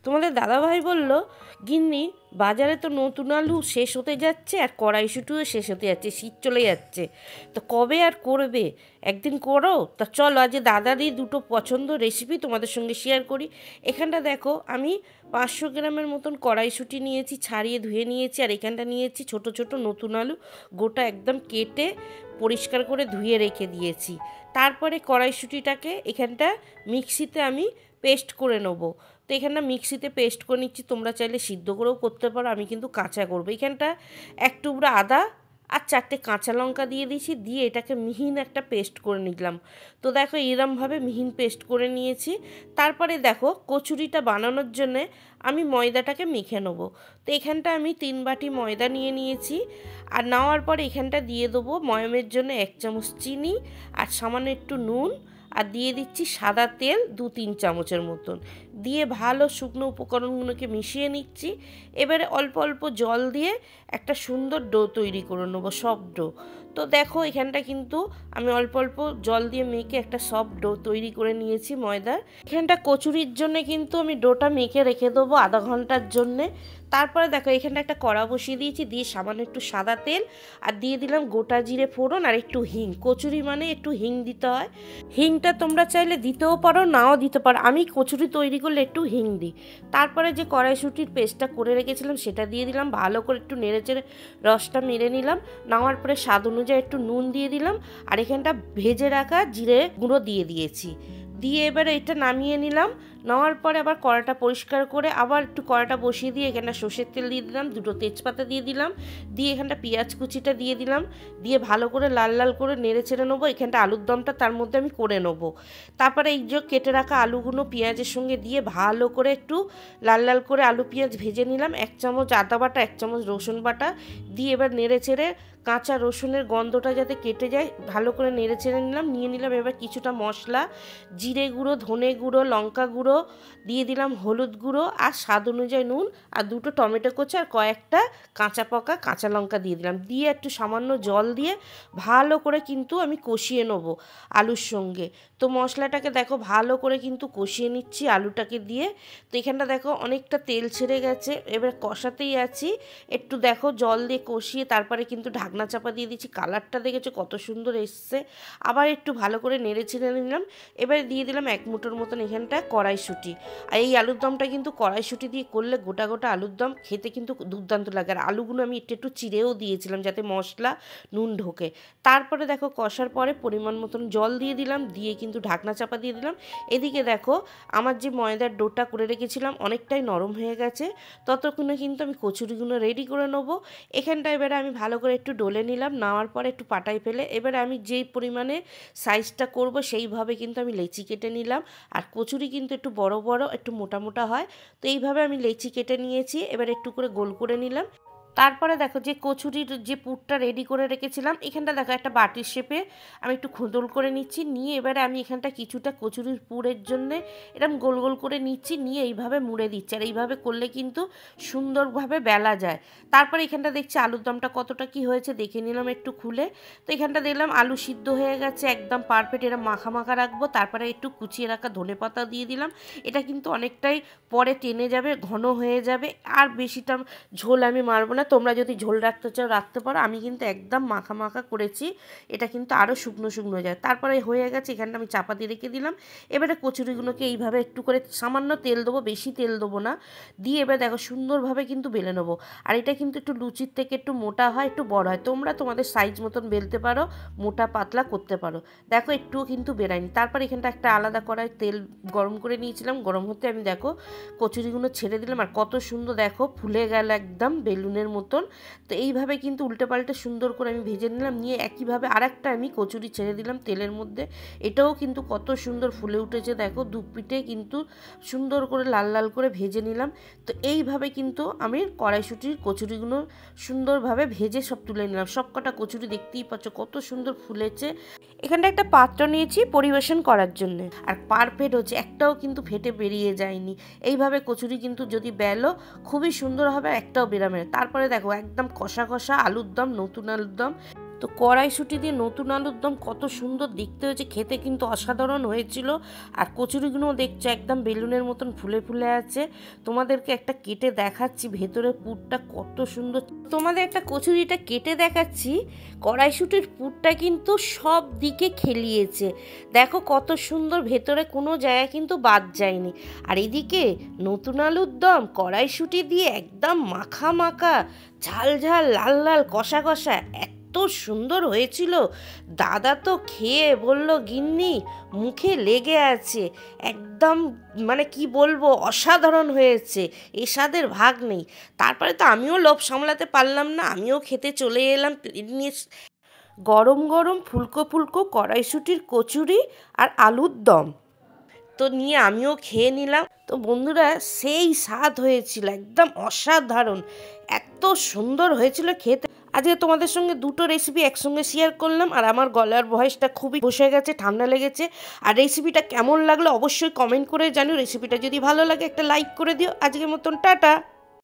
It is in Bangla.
তোমাদের দাদাভাই বলল, গিন্নি বাজারে তো নতুন আলু শেষ হতে যাচ্ছে আর কড়াইশুঁটিও শেষ হতে যাচ্ছে, শীত চলে যাচ্ছে, তো কবে আর করবে? একদিন করো। তা চলো আজ দাদারই দুটো পছন্দ রেসিপি তোমাদের সঙ্গে শেয়ার করি। এখানটা দেখো আমি 500 গ্রামের মতন কড়াইশুঁটি নিয়েছি, ছাড়িয়ে ধুয়ে নিয়েছি। আর এখানটা নিয়েছি ছোট ছোট নতুন আলু, গোটা একদম কেটে পরিষ্কার করে ধুয়ে রেখে দিয়েছি। তারপরে কড়াইশুঁটিটাকে এখানটা মিক্সিতে আমি পেস্ট করে নেবো। তো এখানটা মিক্সিতে পেস্ট করে নিচ্ছি, তোমরা চাইলে সিদ্ধ করেও করতে পারো, আমি কিন্তু কাঁচা করবো। এখানটা এক টুকরো আদা আর 4টে কাঁচা লঙ্কা দিয়ে দিয়েছি, দিয়ে এটাকে মিহিন একটা পেস্ট করে নিলাম। তো দেখো এরমভাবে মিহিন পেস্ট করে নিয়েছি। তারপরে দেখো কচুরিটা বানানোর জন্যে আমি ময়দাটাকে মেখে নেবো। তো এখানটা আমি 3 বাটি ময়দা নিয়ে নিয়েছি। আর নেওয়ার পরে এখানটা দিয়ে দেবো ময়মের জন্য 1 চামচ চিনি আর সামান্য একটু নুন, আর দিয়ে দিচ্ছি সাদা তেল 2-3 চামচের মতন, দিয়ে ভালো শুকনো উপকরণগুলোকে মিশিয়ে নিচ্ছি। এবারে অল্প অল্প জল দিয়ে একটা সুন্দর ডো তৈরি করে নেবো, সফট ডো। তো দেখো এখানটা কিন্তু আমি অল্প অল্প জল দিয়ে মেখে একটা সফট ডো তৈরি করে নিয়েছি ময়দার। এখানটা কচুরির জন্যে কিন্তু আমি ডোটা মেখে রেখে দেবো আধা ঘন্টার জন্যে। তারপরে দেখো এখানটা একটা কড়া বসিয়ে দিয়েছি, দিয়ে সামান্য একটু সাদা তেল আর দিয়ে দিলাম গোটা জিরে ফোড়ন আর একটু হিং। কচুরি মানে একটু হিং দিতে হয়, হিংটা তোমরা চাইলে দিতেও পারো নাও দিতে পারো, আমি কচুরি তৈরি করলে একটু হিং দিই। তারপরে যে কড়াইশুঁটির পেস্টটা করে রেখেছিলাম সেটা দিয়ে দিলাম, ভালো করে একটু নেড়েচেড়ে রসটা মেরে নিলাম। নেওয়ার পরে স্বাদ অনুযায়ী একটু নুন দিয়ে দিলাম, আর এখানটা ভেজে রাখা জিরে গুঁড়ো দিয়ে দিয়েছি। দিয়ে এবারে এটা নামিয়ে নিলাম। নেওয়ার পরে আবার কড়াটা পরিষ্কার করে আবার একটু কড়াটা বসিয়ে দিয়ে এখানটা সর্ষের তেল দিয়ে দিলাম, 2টো তেজপাতা দিয়ে দিলাম, দিয়ে এখানটা পেঁয়াজ কুচিটা দিয়ে দিলাম, দিয়ে ভালো করে লাল লাল করে নেড়ে ছেড়ে নেবো। এখানটা আলুর দমটা তার মধ্যে আমি করে নেবো। তারপরে এই যে কেটে রাখা আলুগুলো পেঁয়াজের সঙ্গে দিয়ে ভালো করে একটু লাল লাল করে আলু পেঁয়াজ ভেজে নিলাম। 1 চামচ আদা বাটা, 1 চামচ রসুন বাটা দিয়ে এবার নেড়ে ছেড়ে কাঁচা রসুনের গন্ধটা যাতে কেটে যায় ভালো করে নেড়ে ছেড়ে নিলাম। নিয়ে নিলাম এবার কিছুটা মশলা, জিরে গুঁড়ো, ধনে গুঁড়ো, লঙ্কা গুঁড়ো দিয়ে দিলাম, হলুদ গুঁড়ো আর স্বাদ অনুযায়ী নুন, আর 2টো টমেটো কুচি আর কয়েকটা কাঁচা পাকা কাঁচা লঙ্কা দিয়ে দিলাম। দিয়ে একটু সামান্য জল দিয়ে ভালো করে কিন্তু আমি কষিয়ে নেবো আলুর সঙ্গে। তো মশলাটাকে দেখো ভালো করে কিন্তু কষিয়ে নিচ্ছি আলুটাকে দিয়ে। তো এখানটা দেখো অনেকটা তেল ছেড়ে গেছে, এবার কষাতেই আছি। একটু দেখো জল দিয়ে কষিয়ে তারপরে কিন্তু ঢাকনা চাপা দিয়ে দিচ্ছি। কালারটা দেখেছো কত সুন্দর এসছে। আবার একটু ভালো করে নেড়ে ছেড়ে নিলাম। এবারে দিয়ে দিলাম 1 মুঠোর মতন এখানটা কড়াইশুঁটি। আর এই আলুর দমটা কিন্তু কড়াইশুঁটি দিয়ে করলে গোটা গোটা আলুর দম খেতে কিন্তু দুর্দান্ত লাগে। আর আলুগুলো আমি একটু একটু চিড়েও দিয়েছিলাম যাতে মশলা নুন ঢোকে। তারপরে দেখো কষার পরে পরিমাণ মতন জল দিয়ে দিলাম, দিয়ে কিন্তু ঢাকনা চাপা দিয়ে দিলাম। এদিকে দেখো আমার যে ময়দার ডোটা করে রেখেছিলাম অনেকটাই নরম হয়ে গেছে। ততক্ষণে কিন্তু আমি কচুরিগুলো রেডি করে নেবো। এখানটা এবারে আমি ভালো করে একটু ডলে নিলাম, নেওয়ার পরে একটু পাটায় ফেলে এবারে আমি যেই পরিমাণে সাইজটা করব সেইভাবে কিন্তু আমি লেচি কেটে নিলাম। আর কচুরি কিন্তু একটু বড় বড় একটু মোটা মোটা হয়, তো এইভাবে আমি লেচি কেটে নিয়েছি। এবার একটু করে গোল করে নিলাম। তারপরে দেখো যে কচুরির যে পুরটা রেডি করে রেখেছিলাম এখানটা দেখো একটা বাটির শেপে আমি একটু খোদল করে নিচ্ছি। নিয়ে এবারে আমি এখানটা কিছুটা কচুরির পুরের জন্য এরকম গোল গোল করে নিচ্ছি, নিয়ে এইভাবে মুড়ে দিচ্ছি। আর এইভাবে করলে কিন্তু সুন্দরভাবে বেলা যায়। তারপরে এখানটা দেখছি আলুর দমটা কতটা কি হয়েছে দেখে নিলাম একটু খুলে। তো এখানটা দেখলাম আলু সিদ্ধ হয়ে গেছে একদম পারফেক্ট, এরা মাখা মাখা রাখবো। তারপরে একটু কুচিয়ে রাখা ধনেপাতা দিয়ে দিলাম। এটা কিন্তু অনেকটাই পরে টেনে যাবে, ঘন হয়ে যাবে, আর বেশিটা ঝোল আমি মারবো না। তোমরা যদি ঝোল রাখতে চাও রাখতে পারো, আমি কিন্তু একদম মাখা মাখা করেছি, এটা কিন্তু আরও শুকনো শুকনো যায়। তারপরে হয়ে গেছে, এখানটা আমি চাপা দিয়ে রেখে দিলাম। এবারে কচুরিগুলোকে এইভাবে একটু করে সামান্য তেল দেবো, বেশি তেল দেবো না, দিয়ে এবার দেখো সুন্দরভাবে কিন্তু বেলে নেবো। আর এটা কিন্তু একটু লুচির থেকে একটু মোটা হয়, একটু বড় হয়, তোমরা তোমাদের সাইজ মতন বেলতে পারো, মোটা পাতলা করতে পারো। দেখো একটুও কিন্তু বেরায়নি। তারপর এখানটা একটা আলাদা কড়াই তেল গরম করে নিয়েছিলাম, গরম হতে আমি দেখো কচুরিগুলো ছেড়ে দিলাম। আর কত সুন্দর দেখো ফুলে গেল একদম বেলুনের মতন। তো এইভাবে কিন্তু উল্টে পাল্টে সুন্দর করে আমি ভেজে নিলাম। নিয়ে একইভাবে আরেকটা আমি কচুরি ছেড়ে দিলাম তেলের মধ্যে, এটাও কিন্তু কত সুন্দর ফুলে উঠেছে দেখো, দু পিঠে কিন্তু সুন্দর করে লাল লাল করে ভেজে নিলাম। তো এইভাবে কিন্তু আমি কড়াইশুঁটির কচুরিগুলো সুন্দরভাবে ভেজে সব তুলে নিলাম। সব কটা কচুরি দেখতেই পাচ্ছ কত সুন্দর ফুলেছে। এখানটা একটা পাত্র নিয়েছি পরিবেশন করার জন্য, আর পারফেক্ট হচ্ছে, একটাও কিন্তু ফেটে বেরিয়ে যায়নি। এইভাবে কচুরি কিন্তু যদি বেলো খুবই সুন্দর হবে, একটাও বেরাবে না। তারপরে দেখো একদম কষা কষা আলুর দম, নতুন আলুর দম। তো কড়াইশুঁটি দিয়ে নতুন আলুর দম কত সুন্দর দেখতে হয়েছে, খেতে কিন্তু অসাধারণ হয়েছিল। আর কচুরিগুলোও দেখছো একদম বেলুনের মতন ফুলে ফুলে আছে। তোমাদেরকে একটা কেটে দেখাচ্ছি ভেতরের পুরটা কত সুন্দর। তোমাদের একটা কচুরিটা কেটে দেখাচ্ছি। কড়াইশুঁটির পুরটা কিন্তু সব দিকে খেলিয়েছে, দেখো কত সুন্দর, ভেতরে কোনো জায়গা কিন্তু বাদ যায়নি। আর এদিকে নতুন আলুর দম কড়াইশুঁটি দিয়ে একদম মাখা মাখা, ঝাল ঝাল, লাল লাল, কষা কষা, এত সুন্দর হয়েছিল। দাদা তো খেয়ে বলল, গিন্নি মুখে লেগে আছে, একদম মানে কি বলবো, অসাধারণ হয়েছে, এ স্বাদের ভাগ নেই। তারপরে তো আমিও লোভ সামলাতে পারলাম না, আমিও খেতে চলে এলাম প্লেট নিয়ে। গরম গরম ফুলকো ফুলকো কড়াইশুঁটির কচুরি আর আলুর দম তো নিয়ে আমিও খেয়ে নিলাম। তো বন্ধুরা সেই স্বাদ হয়েছিল, একদম অসাধারণ, এত সুন্দর হয়েছিল খেতে। আজকে তোমাদের সঙ্গে দুটো রেসিপি একসঙ্গে শেয়ার করলাম, আর আমার গলার ভয়েসটা খুবই বসে গেছে, ঠান্ডা লেগেছে। আর রেসিপিটা কেমন লাগলো অবশ্যই কমেন্ট করে জানিও। রেসিপিটা যদি ভালো লাগে একটা লাইক করে দিও। আজকের মতন টাটা।